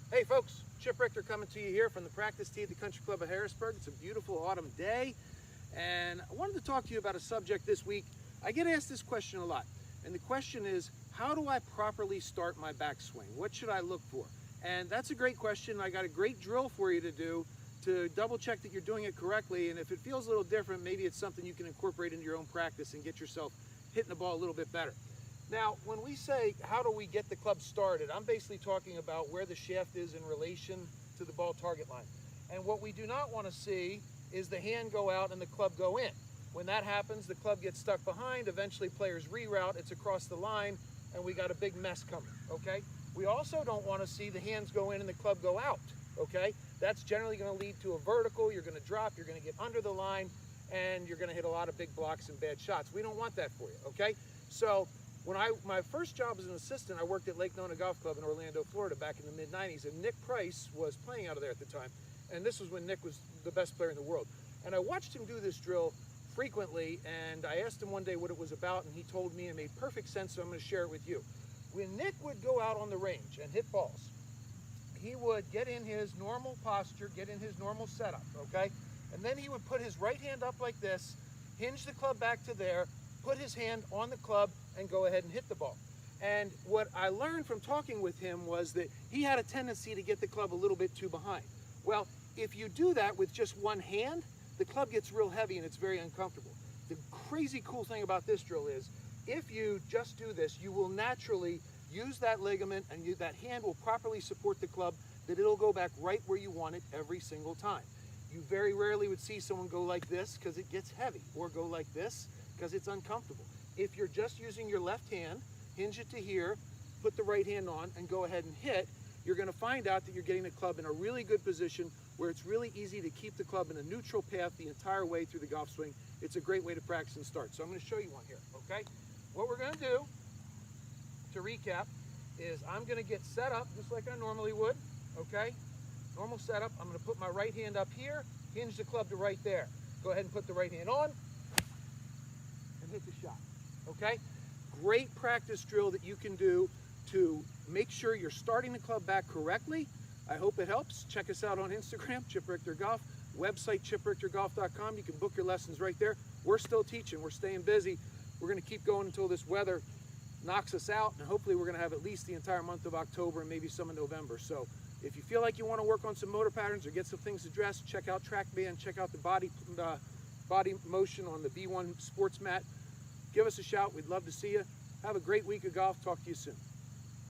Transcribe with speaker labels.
Speaker 1: Hey folks, Chip Richter coming to you here from the practice tee at the Country Club of Harrisburg. It's a beautiful autumn day, and I wanted to talk to you about a subject this week. I get asked this question a lot, and the question is, how do I properly start my backswing? What should I look for? And that's a great question. I got a great drill for you to do to double check that you're doing it correctly, and if it feels a little different, maybe it's something you can incorporate into your own practice and get yourself hitting the ball a little bit better. Now, when we say, how do we get the club started, I'm basically talking about where the shaft is in relation to the ball target line. And what we do not want to see is the hand go out and the club go in. When that happens, the club gets stuck behind, eventually players reroute, it's across the line, and we got a big mess coming, okay? We also don't want to see the hands go in and the club go out, okay? That's generally going to lead to a vertical, you're going to drop, you're going to get under the line, and you're going to hit a lot of big blocks and bad shots. We don't want that for you, okay? So, my first job as an assistant, I worked at Lake Nona Golf Club in Orlando, Florida back in the mid-90s, and Nick Price was playing out of there at the time. And this was when Nick was the best player in the world. And I watched him do this drill frequently, and I asked him one day what it was about, and he told me, and it made perfect sense, so I'm going to share it with you. When Nick would go out on the range and hit balls, he would get in his normal posture, get in his normal setup, okay? And then he would put his right hand up like this, hinge the club back to there, put his hand on the club, and go ahead and hit the ball. And what I learned from talking with him was that he had a tendency to get the club a little bit too behind. Well, if you do that with just one hand, the club gets real heavy and it's very uncomfortable. The crazy cool thing about this drill is, if you just do this, you will naturally use that ligament and that hand will properly support the club, that it'll go back right where you want it every single time. You very rarely would see someone go like this because it gets heavy, or go like this because it's uncomfortable. If you're just using your left hand, hinge it to here, put the right hand on, and go ahead and hit, you're going to find out that you're getting the club in a really good position where it's really easy to keep the club in a neutral path the entire way through the golf swing. It's a great way to practice and start. So I'm going to show you one here, okay? What we're going to do, to recap, is I'm going to get set up just like I normally would, okay? Normal setup. I'm going to put my right hand up here, hinge the club to right there. Go ahead and put the right hand on, and hit the shot, okay? Great practice drill that you can do to make sure you're starting the club back correctly. I hope it helps. Check us out on Instagram, Chip Richter Golf, website chiprichtergolf.com. You can book your lessons right there. We're still teaching, we're staying busy. We're gonna keep going until this weather knocks us out, and hopefully we're gonna have at least the entire month of October and maybe some of November. So if you feel like you wanna work on some motor patterns or get some things addressed, check out TrackBand, check out the body motion on the V1 sports mat. Give us a shout. We'd love to see you. Have a great week of golf. Talk to you soon.